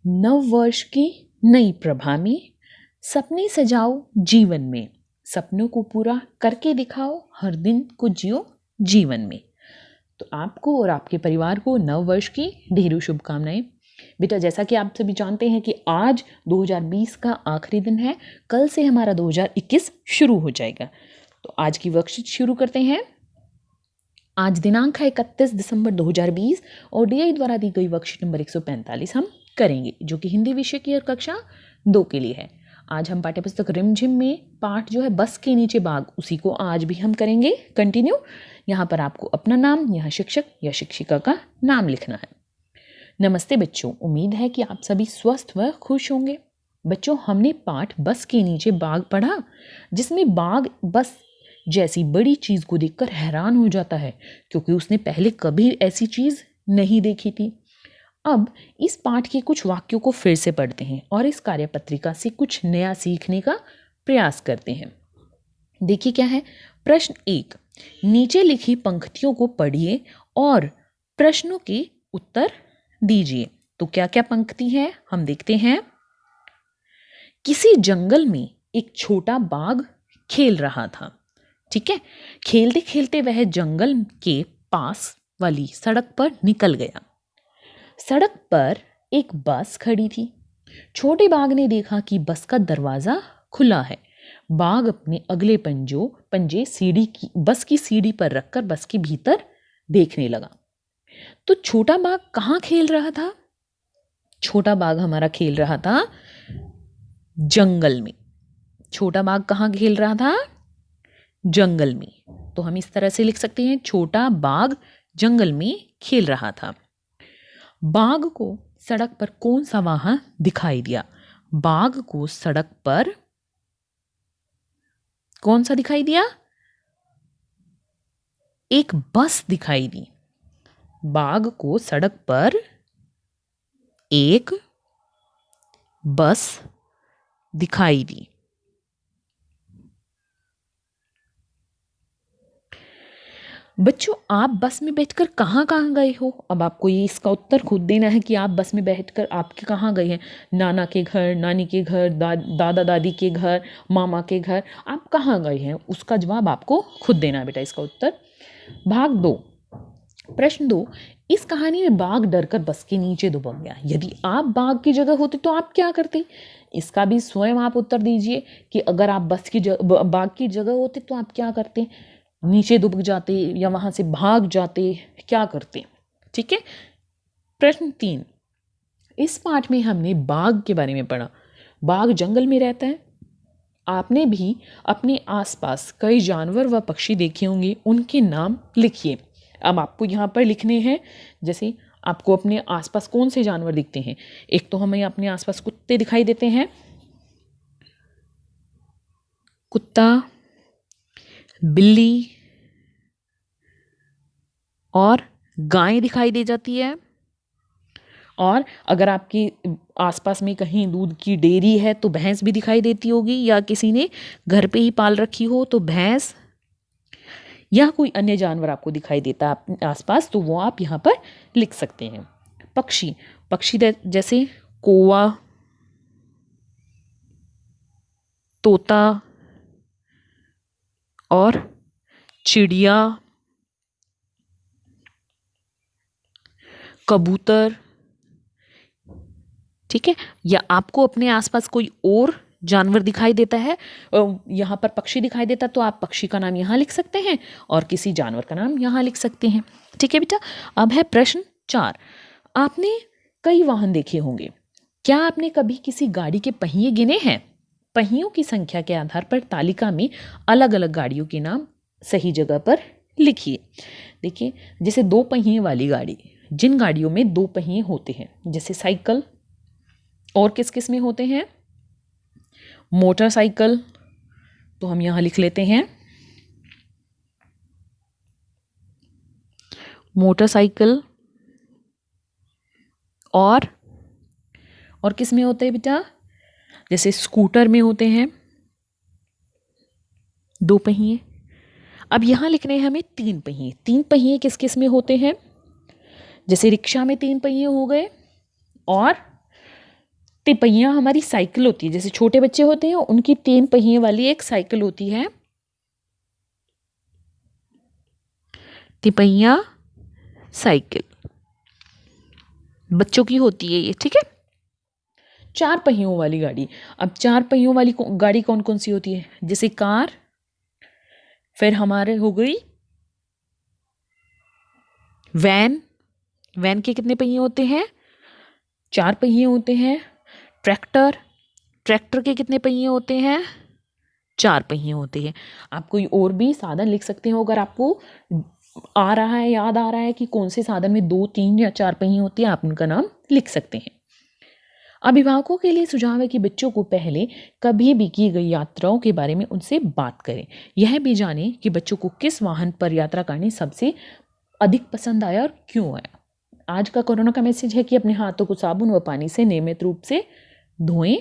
नव वर्ष की नई प्रभा में सपने सजाओ जीवन में, सपनों को पूरा करके दिखाओ, हर दिन को जियो जीवन में। तो आपको और आपके परिवार को नव वर्ष की ढेरों शुभकामनाएं। बेटा, जैसा कि आप सभी जानते हैं कि आज 2020 का आखिरी दिन है, कल से हमारा 2021 शुरू हो जाएगा। तो आज की वर्कशीट शुरू करते हैं। आज दिनांक है 31 दिसंबर 2020 और डीआई द्वारा दी गई वर्कशीट नंबर 145 हम करेंगे, जो कि हिंदी विषय की और कक्षा 2 के लिए है। आज हम पाठ्यपुस्तक रिमझिम में पाठ जो है बस के नीचे बाग, उसी को आज भी हम करेंगे कंटिन्यू। यहाँ पर आपको अपना नाम, यहाँ शिक्षक या शिक्षिका का नाम लिखना है। नमस्ते बच्चों, उम्मीद है कि आप सभी स्वस्थ व खुश होंगे। बच्चों, हमने पाठ बस के नीचे बाग पढ़ा, जिसमें बाघ बस जैसी बड़ी चीज़ को देखकर हैरान हो जाता है, क्योंकि उसने पहले कभी ऐसी चीज़ नहीं देखी थी। अब इस पाठ के कुछ वाक्यों को फिर से पढ़ते हैं और इस कार्यपत्रिका से कुछ नया सीखने का प्रयास करते हैं। देखिए क्या है। प्रश्न 1, नीचे लिखी पंक्तियों को पढ़िए और प्रश्नों के उत्तर दीजिए। तो क्या क्या पंक्ति है हम देखते हैं। किसी जंगल में एक छोटा बाघ खेल रहा था। ठीक है, खेलते खेलते वह जंगल के पास वाली सड़क पर निकल गया। सड़क पर एक बस खड़ी थी। छोटे बाघ ने देखा कि बस का दरवाजा खुला है। बाघ अपने अगले पंजे बस की सीढ़ी पर रखकर बस के भीतर देखने लगा। तो छोटा बाघ कहाँ खेल रहा था? छोटा बाघ हमारा खेल रहा था जंगल में। छोटा बाघ कहाँ खेल रहा था? जंगल में। तो हम इस तरह से लिख सकते हैं, छोटा बाघ जंगल में खेल रहा था। बाघ को सड़क पर कौन सा वाहन दिखाई दिया? बाघ को सड़क पर कौन सा दिखाई दिया? एक बस दिखाई दी। बाघ को सड़क पर एक बस दिखाई दी। बच्चों, आप बस में बैठकर कहाँ कहाँ गए हो? अब आपको ये इसका उत्तर खुद देना है कि आप बस में बैठकर आपके कहाँ गए हैं। नाना के घर, नानी के घर, दादा दादी के घर, मामा के घर, आप कहाँ गए हैं, उसका जवाब आपको खुद देना है बेटा। इसका उत्तर भाग 2। प्रश्न 2, इस कहानी में बाघ डरकर बस के नीचे दुबक गया। यदि आप बाघ की जगह होते तो आप क्या करते? इसका भी स्वयं आप उत्तर दीजिए कि अगर आप बाघ की जगह होते तो आप क्या करते? नीचे दुबक जाते या वहां से भाग जाते, क्या करते? ठीक है। प्रश्न 3, इस पाठ में हमने बाघ के बारे में पढ़ा। बाघ जंगल में रहता है। आपने भी अपने आसपास कई जानवर व पक्षी देखे होंगे, उनके नाम लिखिए। अब आपको यहाँ पर लिखने हैं, जैसे आपको अपने आसपास कौन से जानवर दिखते हैं। एक तो हमें अपने आसपास कुत्ते दिखाई देते हैं, कुत्ता, बिल्ली और गाय दिखाई दे जाती है। और अगर आपके आसपास में कहीं दूध की डेयरी है तो भैंस भी दिखाई देती होगी, या किसी ने घर पे ही पाल रखी हो तो भैंस, या कोई अन्य जानवर आपको दिखाई देता है आसपास, तो वो आप यहाँ पर लिख सकते हैं। पक्षी जैसे कौवा, तोता और चिड़िया, कबूतर। ठीक है। या आपको अपने आसपास कोई और जानवर दिखाई देता है, यहाँ पर पक्षी दिखाई देता, तो आप पक्षी का नाम यहाँ लिख सकते हैं और किसी जानवर का नाम यहाँ लिख सकते हैं। ठीक है बेटा। अब है प्रश्न 4, आपने कई वाहन देखे होंगे। क्या आपने कभी किसी गाड़ी के पहिए गिने हैं? पहियों की संख्या के आधार पर तालिका में अलग अलग गाड़ियों के नाम सही जगह पर लिखिए। देखिए, जैसे 2 पहिए वाली गाड़ी, जिन गाड़ियों में 2 पहिए होते हैं, जैसे साइकिल, और किस किस में होते हैं? मोटरसाइकिल, तो हम यहां लिख लेते हैं मोटरसाइकिल। और किस में होते हैं बेटा? जैसे स्कूटर में होते हैं 2 पहिए। अब यहां लिखने हैं हमें 3 पहिए। 3 पहिए किस किस में होते हैं? जैसे रिक्शा में 3 पहिए हो गए, और तिपहिया हमारी साइकिल होती है, जैसे छोटे बच्चे होते हैं उनकी 3 पहिए वाली एक साइकिल होती है, तिपहिया साइकिल बच्चों की होती है ये, ठीक है। 4 पहियों वाली गाड़ी, अब 4 पहियों वाली गाड़ी कौन कौन सी होती है, जैसे कार, फिर हमारे हो गई वैन, वैन के कितने पहिए होते हैं, 4 पहिए होते हैं। ट्रैक्टर, ट्रैक्टर के कितने पहिए होते हैं, 4 पहिए होते हैं। आप कोई और भी साधन लिख सकते हो अगर आपको आ रहा है, याद आ रहा है कि कौन से साधन में 2, 3 या 4 पहिए होती है, आप उनका नाम लिख सकते हैं। अभिभावकों के लिए सुझाव है कि बच्चों को पहले कभी भी की गई यात्राओं के बारे में उनसे बात करें। यह भी जानें कि बच्चों को किस वाहन पर यात्रा करनी सबसे अधिक पसंद आया और क्यों आया। आज का कोरोना का मैसेज है कि अपने हाथों को साबुन व पानी से नियमित रूप से धोएं